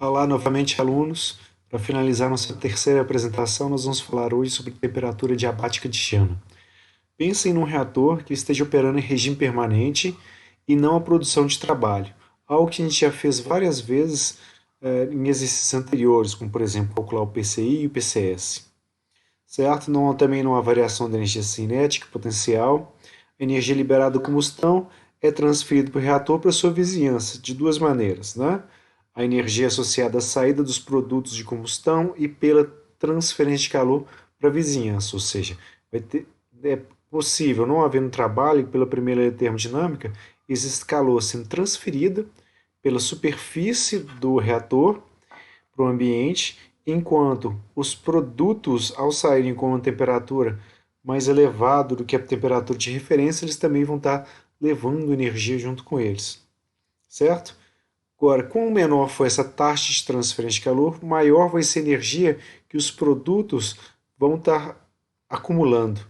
Olá novamente, alunos. Para finalizar nossa terceira apresentação, nós vamos falar hoje sobre temperatura diabática de chama. Pensem num reator que esteja operando em regime permanente e não a produção de trabalho, algo que a gente já fez várias vezes em exercícios anteriores, como por exemplo calcular o PCI e o PCS. Certo? Também não há variação da energia cinética potencial. A energia liberada da combustão é transferida para o reator para sua vizinhança, de duas maneiras, né? A energia associada à saída dos produtos de combustão e pela transferência de calor para a vizinhança, ou seja, é possível, não havendo trabalho pela primeira lei da termodinâmica, existe calor sendo transferido pela superfície do reator para o ambiente, enquanto os produtos, ao saírem com uma temperatura mais elevada do que a temperatura de referência, eles também vão estar levando energia junto com eles, certo? Agora, quanto menor for essa taxa de transferência de calor, maior vai ser a energia que os produtos vão estar acumulando.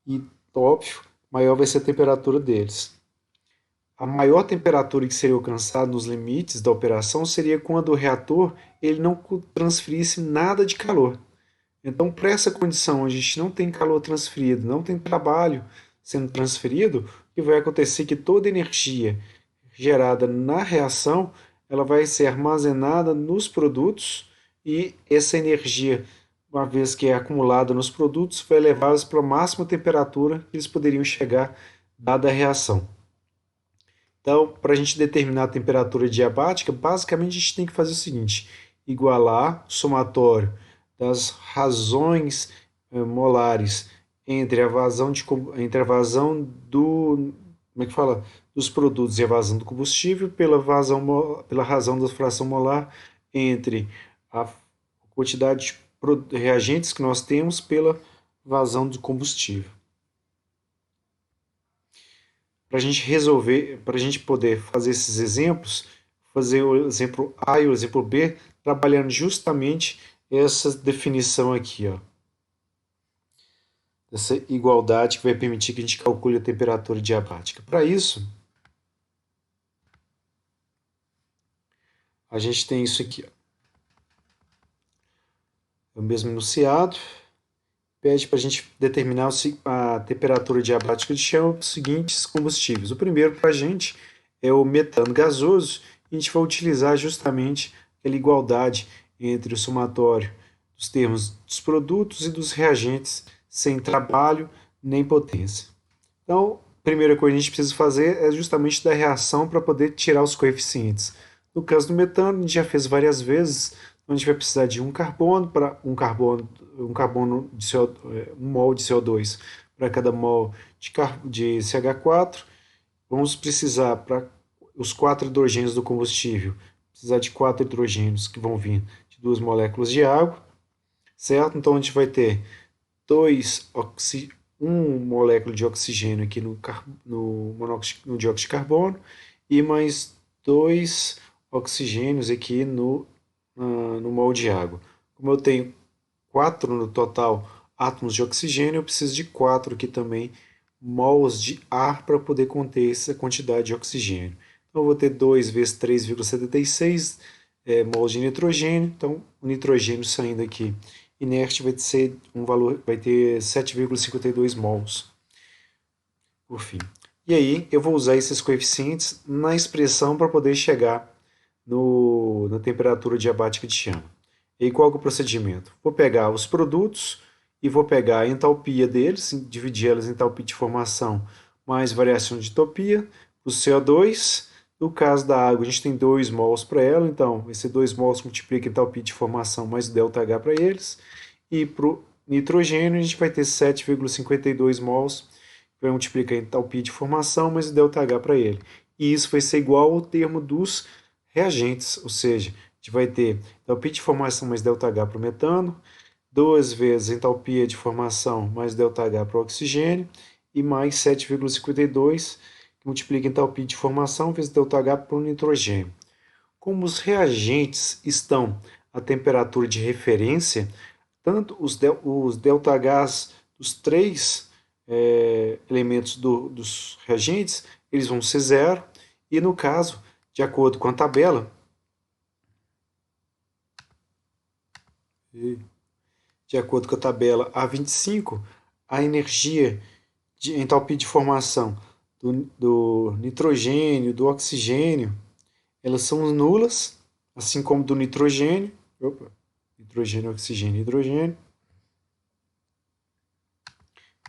E, óbvio, maior vai ser a temperatura deles. A maior temperatura que seria alcançada nos limites da operação seria quando o reator ele não transferisse nada de calor. Então, para essa condição, a gente não tem calor transferido, não tem trabalho sendo transferido, o que vai acontecer é que toda energia gerada na reação ela vai ser armazenada nos produtos e essa energia, uma vez que é acumulada nos produtos, vai levá-los para a máxima temperatura que eles poderiam chegar dada a reação. Então, para a gente determinar a temperatura diabática, basicamente a gente tem que fazer o seguinte: igualar o somatório das razões molares entre a vazão entre a vazão do como é que fala dos produtos e a vazão do combustível pela razão da fração molar entre a quantidade de reagentes que nós temos pela vazão do combustível. Para a gente resolver, para a gente poder fazer esses exemplos, fazer o exemplo A e o exemplo B, trabalhando justamente essa definição aqui, ó, essa igualdade que vai permitir que a gente calcule a temperatura diabática. Para isso, a gente tem isso aqui, ó, é o mesmo enunciado, pede para a gente determinar a temperatura diabática de chama os seguintes combustíveis. O primeiro para a gente é o metano gasoso, e a gente vai utilizar justamente aquela igualdade entre o somatório dos termos dos produtos e dos reagentes, sem trabalho nem potência. Então, a primeira coisa que a gente precisa fazer é justamente da reação para poder tirar os coeficientes. No caso do metano, a gente já fez várias vezes, então a gente vai precisar de um carbono para um carbono de CO, um mol de CO2 para cada mol de CH4. Vamos precisar para os 4 hidrogênios do combustível, precisar de 4 hidrogênios que vão vir de 2 moléculas de água, certo? Então a gente vai ter um molécula de oxigênio aqui no dióxido de carbono e mais 2 oxigênios aqui no mol de água. Como eu tenho 4 no total átomos de oxigênio, eu preciso de 4 aqui também mols de ar para poder conter essa quantidade de oxigênio. Então eu vou ter 2 vezes 3,76 mols de nitrogênio. Então o nitrogênio saindo aqui inerte vai ser um valor, vai ter 7,52 mols por fim. E aí eu vou usar esses coeficientes na expressão para poder chegar na temperatura diabática de chama. E aí qual é o procedimento? Vou pegar os produtos e vou pegar a entalpia deles, dividir elas em entalpia de formação mais variação de entropia, o CO2. No caso da água, a gente tem 2 mols para ela, então esse 2 mols multiplica a entalpia de formação mais o ΔH para eles. E para o nitrogênio, a gente vai ter 7,52 mols, vai multiplicar a entalpia de formação mais o ΔH para ele. E isso vai ser igual ao termo dos reagentes, ou seja, a gente vai ter entalpia de formação mais ΔH para o metano, 2 vezes a entalpia de formação mais ΔH para o oxigênio, e mais 7,52 que multiplica a entalpia de formação vezes ΔH para o nitrogênio. Como os reagentes estão a temperatura de referência, tanto os ΔHs dos 3 elementos dos reagentes, eles vão ser zero, e no caso, de acordo com a tabela, De acordo com a tabela A25, a energia de entalpia de formação do nitrogênio, do oxigênio, elas são nulas, assim como do nitrogênio. Opa, nitrogênio, oxigênio, hidrogênio.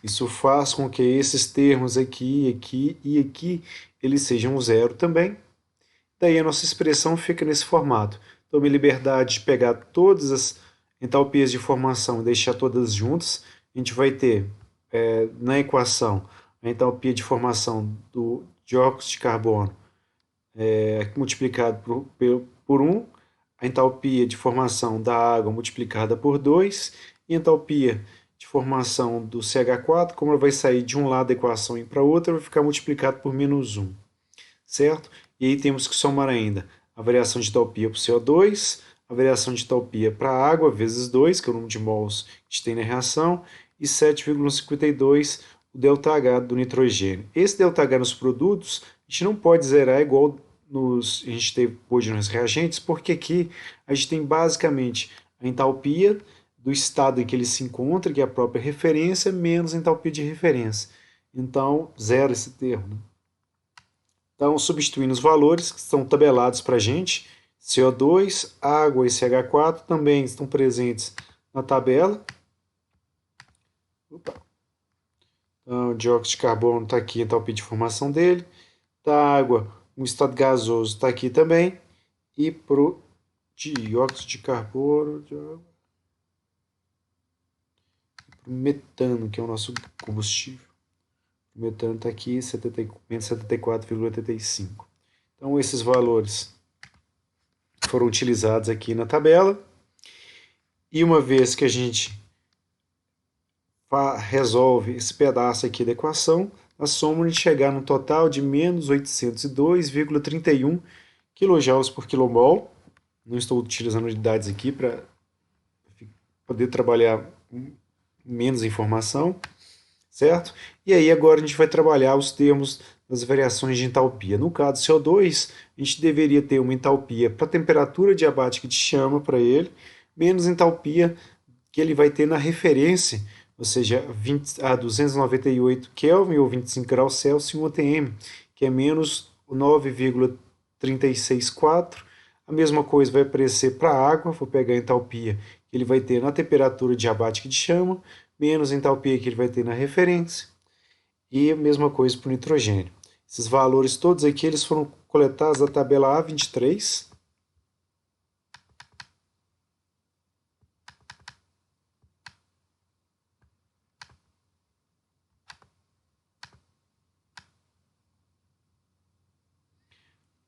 Isso faz com que esses termos aqui, aqui e aqui, eles sejam zero também. Daí a nossa expressão fica nesse formato. Tome liberdade de pegar todas as entalpias de formação e deixar todas juntas. A gente vai ter na equação a entalpia de formação do dióxido de carbono multiplicado por 1, a entalpia de formação da água multiplicada por 2, e a entalpia de formação do CH4, como ela vai sair de um lado da equação e para outra, vai ficar multiplicado por menos 1, certo? E aí temos que somar ainda a variação de entalpia para o CO2, a variação de entalpia para a água, vezes 2, que é o número de mols que a gente tem na reação, e 7,52 o ΔH do nitrogênio. Esse ΔH nos produtos, a gente não pode zerar igual a gente teve hoje nos reagentes, porque aqui a gente tem basicamente a entalpia do estado em que ele se encontra, que é a própria referência, menos a entalpia de referência. Então, zero esse termo. Né? Então, substituindo os valores que estão tabelados para a gente, CO2, água e CH4 também estão presentes na tabela. Opa. Então, o dióxido de carbono está aqui, a entalpia de formação dele. Da água, o estado gasoso está aqui também. E para o dióxido de carbono, para o metano, que é o nosso combustível. O metano está aqui, menos 74,85. Então, esses valores foram utilizados aqui na tabela. E uma vez que a gente resolve esse pedaço aqui da equação, a soma de chegar no total de menos 802,31 kJ por quilomol. Não estou utilizando unidades aqui para poder trabalhar menos informação, certo? E aí agora a gente vai trabalhar os termos das variações de entalpia. No caso do CO2, a gente deveria ter uma entalpia para a temperatura diabática de chama para ele, menos entalpia que ele vai ter na referência, ou seja, a 298 Kelvin ou 25 graus Celsius em UTM, que é menos 9,364. A mesma coisa vai aparecer para a água, vou pegar a entalpia que ele vai ter na temperatura diabática de chama, menos a entalpia que ele vai ter na referência, e a mesma coisa para o nitrogênio. Esses valores todos aqui eles foram coletados da tabela A23.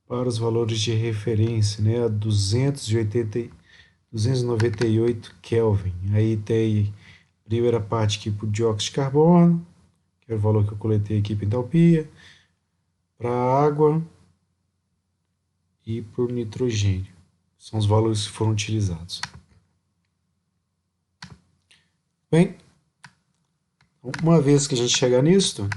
Para os valores de referência, né, a 298 Kelvin. Aí tem a primeira parte aqui para o dióxido de carbono, que é o valor que eu coletei aqui para entalpia, para a água e para o nitrogênio. São os valores que foram utilizados. Bem, uma vez que a gente chegar nisso,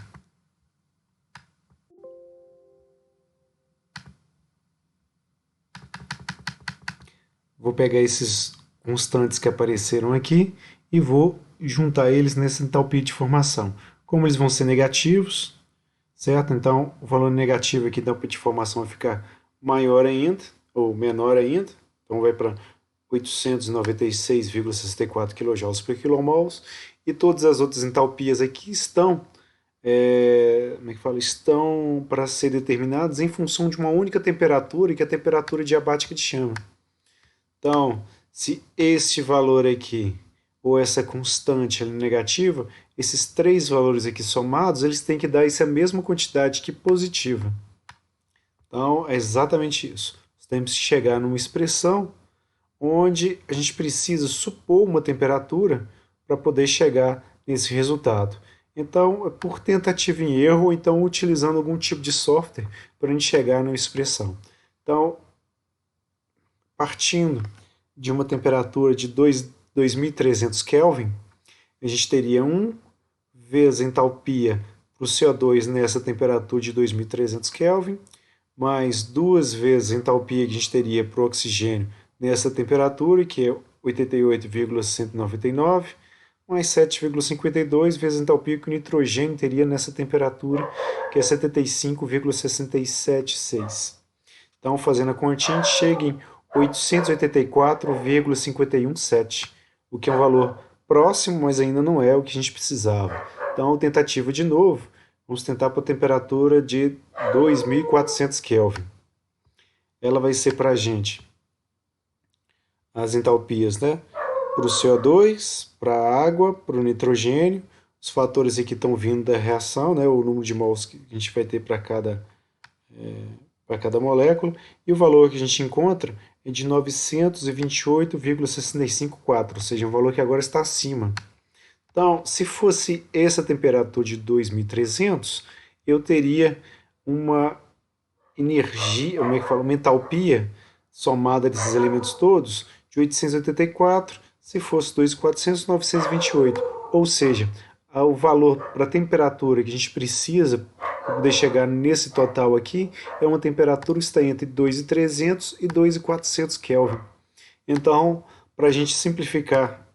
vou pegar esses constantes que apareceram aqui e vou juntar eles nessa entalpia de formação. Como eles vão ser negativos, certo? Então, o valor negativo aqui da entalpia de formação vai ficar maior ainda, ou menor ainda. Então, vai para 896,64 kJ por kmol. E todas as outras entalpias aqui estão, como é que fala? Estão para ser determinadas em função de uma única temperatura, que é a temperatura diabática de chama. Então, se este valor aqui, ou essa constante é negativa, esses três valores aqui somados, eles têm que dar essa mesma quantidade aqui positiva. Então, é exatamente isso. Temos que chegar numa expressão onde a gente precisa supor uma temperatura para poder chegar nesse resultado. Então, é por tentativa e erro, ou então utilizando algum tipo de software para a gente chegar numa expressão. Então, partindo de uma temperatura de 2.300 Kelvin, a gente teria 1 vezes a entalpia para o CO2 nessa temperatura de 2.300 Kelvin, mais 2 vezes a entalpia que a gente teria para o oxigênio nessa temperatura, que é 88,199 mais 7,52 vezes a entalpia que o nitrogênio teria nessa temperatura, que é 75,676. Então, fazendo a continha, a gente chega em 884,517, o que é um valor próximo, mas ainda não é o que a gente precisava. Então, tentativa de novo, vamos tentar para a temperatura de 2.400 Kelvin. Ela vai ser para a gente as entalpias, né? Para o CO2, para a água, para o nitrogênio. Os fatores aqui estão vindo da reação, né? O número de mols que a gente vai ter para cada molécula. E o valor que a gente encontra é de 928,654, ou seja, um valor que agora está acima. Então, se fosse essa temperatura de 2.300, eu teria uma energia, como é que fala, uma entalpia somada desses elementos todos de 884, se fosse 2.400, 928. Ou seja, o valor para a temperatura que a gente precisa para poder chegar nesse total aqui é uma temperatura que está entre 2.300 e 2.400 Kelvin. Então, para a gente simplificar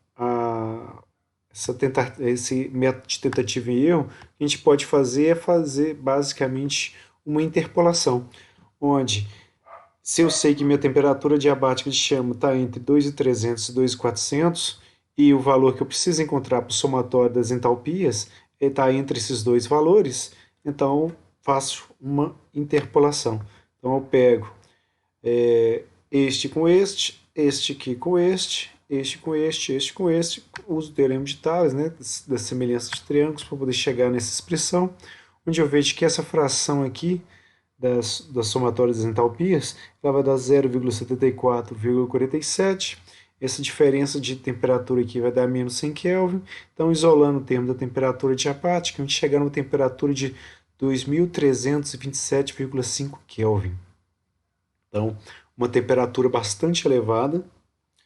esse método de tentativa e erro, o que a gente pode fazer é fazer basicamente uma interpolação, onde se eu sei que minha temperatura diabática de chama está entre 2.300 e 2.400 e o valor que eu preciso encontrar para o somatório das entalpias está entre esses dois valores, então faço uma interpolação. Então eu pego este com este aqui com este com este com este, uso o teorema de Tales, né, da semelhança de triângulos, para poder chegar nessa expressão, onde eu vejo que essa fração aqui das somatórias das entalpias, ela vai dar 0,74,47. Essa diferença de temperatura aqui vai dar menos 100 Kelvin. Então, isolando o termo da temperatura diapática, a gente chega numa temperatura de 2.327,5 Kelvin. Então, uma temperatura bastante elevada,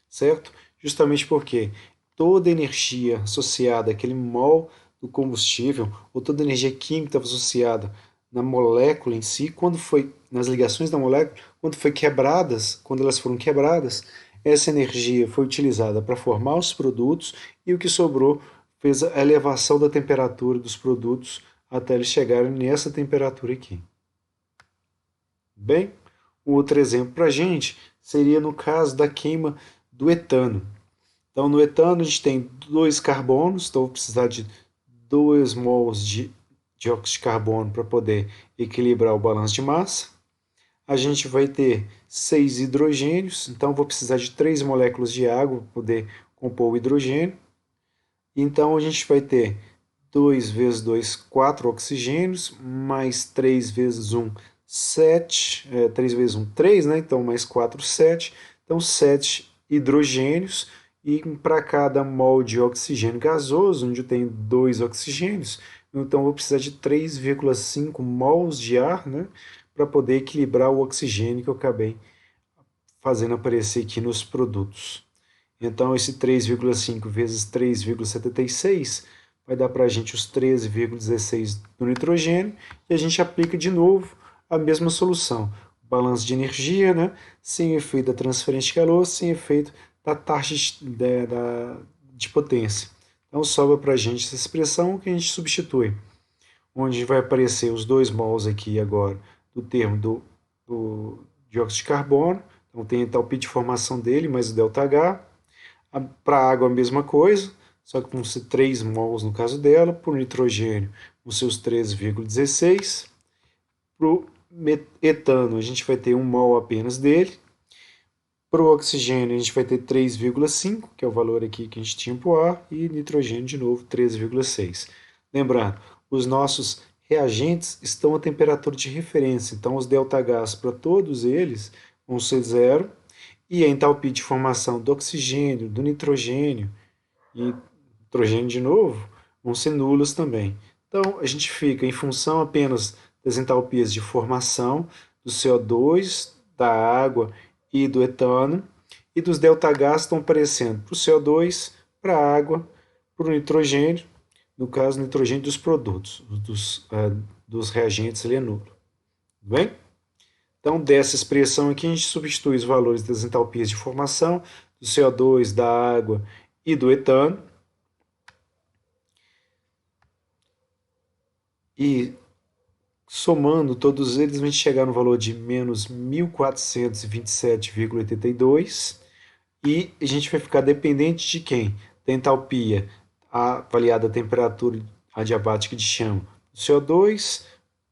certo? Justamente porque toda energia associada àquele mol do combustível, ou toda energia química estava associada na molécula em si, quando foi nas ligações da molécula, quando elas foram quebradas, essa energia foi utilizada para formar os produtos e o que sobrou fez a elevação da temperatura dos produtos até eles chegarem nessa temperatura aqui. Bem, um outro exemplo para a gente seria no caso da queima do etano. Então, no etano a gente tem 2 carbonos, então eu vou precisar de 2 mols de dióxido de carbono para poder equilibrar o balanço de massa. A gente vai ter 6 hidrogênios, então vou precisar de 3 moléculas de água para poder compor o hidrogênio. Então a gente vai ter 2 vezes 2, 4 oxigênios, mais 3 vezes 1, 7, 3 vezes 1, 3, né? Então mais 4, 7. Então 7 hidrogênios, e para cada mol de oxigênio gasoso, onde eu tenho 2 oxigênios, então eu vou precisar de 3,5 mols de ar, né, para poder equilibrar o oxigênio que eu acabei fazendo aparecer aqui nos produtos. Então esse 3,5 vezes 3,76 vai dar para a gente os 13,16 do nitrogênio, e a gente aplica de novo a mesma solução. Balanço de energia, né, sem efeito da transferência de calor, sem efeito da taxa de potência. Então sobra para a gente essa expressão que a gente substitui, onde vai aparecer os 2 mols aqui agora do termo do dióxido de carbono. Então tem a entalpia de formação dele, mais o ΔH. Para a água a mesma coisa, só que vão ser 3 mols no caso dela. Para o nitrogênio vão ser os 13,16. Para o etano a gente vai ter 1 mol apenas dele. Para o oxigênio a gente vai ter 3,5, que é o valor aqui que a gente tinha para o ar, e nitrogênio de novo 13,6. Lembrando, os nossos reagentes estão a temperatura de referência, então os ΔHs para todos eles vão ser zero, e a entalpia de formação do oxigênio, do nitrogênio e nitrogênio de novo vão ser nulas também. Então a gente fica em função apenas das entalpias de formação do CO2, da água e do etano, e dos ΔHs estão aparecendo para o CO2, para a água, para o nitrogênio, no caso, o nitrogênio dos produtos, dos reagentes, ele é nulo. Tudo bem? Então, dessa expressão aqui, a gente substitui os valores das entalpias de formação, do CO2, da água e do etano. E somando todos eles, a gente chegar no valor de menos 1.427,82. E a gente vai ficar dependente de quem? Da entalpia avaliada a temperatura adiabática de chama do CO2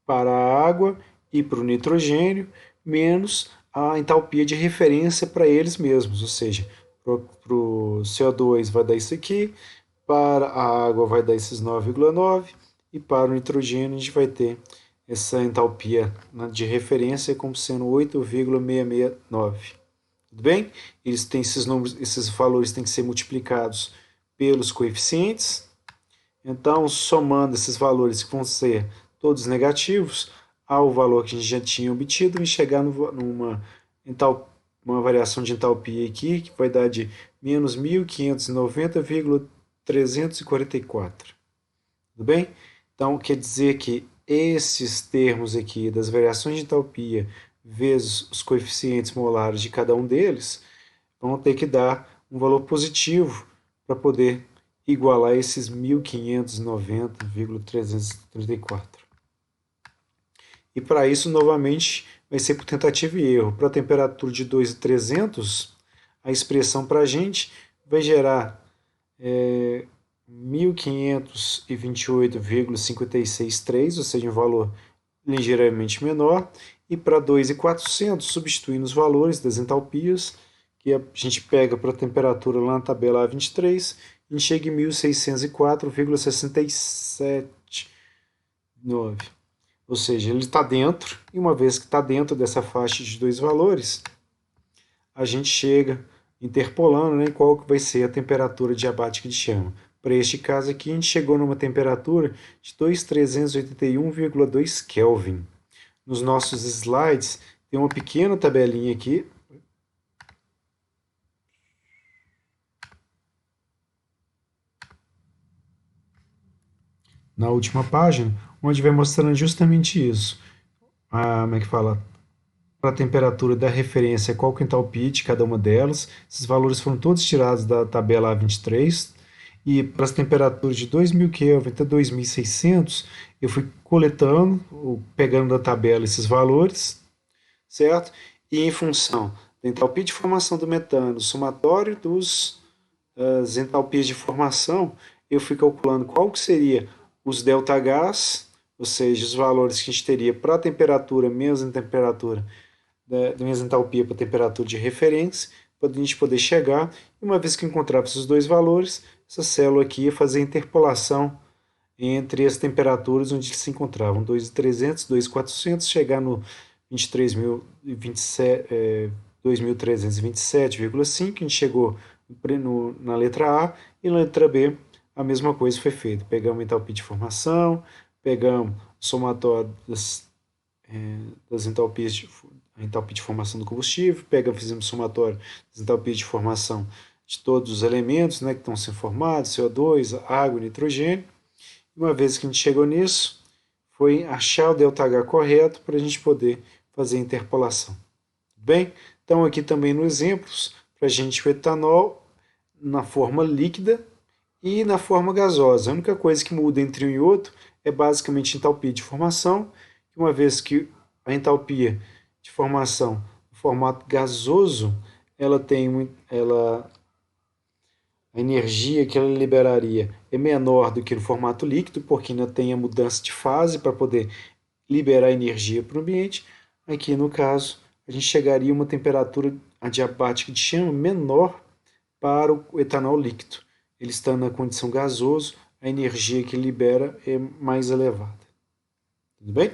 para a água e para o nitrogênio, menos a entalpia de referência para eles mesmos, ou seja, para o CO2 vai dar isso aqui, para a água vai dar esses 9,9 e para o nitrogênio a gente vai ter essa entalpia de referência como sendo 8,669. Tudo bem? Eles têm esses números, esses valores têm que ser multiplicados pelos coeficientes. Então, somando esses valores que vão ser todos negativos ao valor que a gente já tinha obtido, e chegar numa uma variação de entalpia aqui, que vai dar de menos 1.590,344. Tudo bem? Então, quer dizer que esses termos aqui das variações de entalpia vezes os coeficientes molares de cada um deles, vão ter que dar um valor positivo para poder igualar esses 1.590,334. E para isso, novamente, vai ser por tentativa e erro. Para a temperatura de 2.300, a expressão para a gente vai gerar 1.528,563, ou seja, um valor ligeiramente menor. E para 2.400, substituindo os valores das entalpias, que a gente pega para a temperatura lá na tabela A23, a gente chega em 1.604,679. Ou seja, ele está dentro, e uma vez que está dentro dessa faixa de dois valores, a gente chega interpolando, né, qual que vai ser a temperatura diabática de chama. Para este caso aqui, a gente chegou numa temperatura de 2.381,2 Kelvin. Nos nossos slides tem uma pequena tabelinha aqui. Na última página, onde vai mostrando justamente isso. Como é que fala? Para a temperatura da referência, qual que é a entalpia de cada uma delas. Esses valores foram todos tirados da tabela A23. E para as temperaturas de 2.000 Kelvin até 2.600, eu fui coletando, pegando da tabela esses valores, certo? E em função da entalpia de formação do metano, somatório das entalpias de formação, eu fui calculando qual que seria os ΔH, ou seja, os valores que a gente teria para a temperatura menos a temperatura da mesma entalpia para a temperatura de referência, para a gente poder chegar, e uma vez que encontrava esses dois valores, essa célula aqui ia fazer a interpolação entre as temperaturas onde eles se encontravam, 2.300, 2.400, chegar no 23.327,5, a gente chegou na letra A, e na letra B a mesma coisa foi feita. Pegamos a entalpia de formação, pegamos o somatório das entalpias a entalpia de formação do combustível, fizemos somatório das entalpias de formação de todos os elementos, né, que estão sendo formados, CO2, água e nitrogênio. Uma vez que a gente chegou nisso, foi achar o ΔH correto para a gente poder fazer a interpolação. Bem, então aqui também no exemplos, para a gente o etanol na forma líquida e na forma gasosa. A única coisa que muda entre um e outro é basicamente a entalpia de formação, uma vez que a entalpia de formação no formato gasoso, a energia que ela liberaria é menor do que no formato líquido, porque ainda tem a mudança de fase para poder liberar energia para o ambiente. Aqui, no caso, a gente chegaria a uma temperatura adiabática de chama menor para o etanol líquido. Ele estando na condição gasoso, a energia que ele libera é mais elevada. Tudo bem?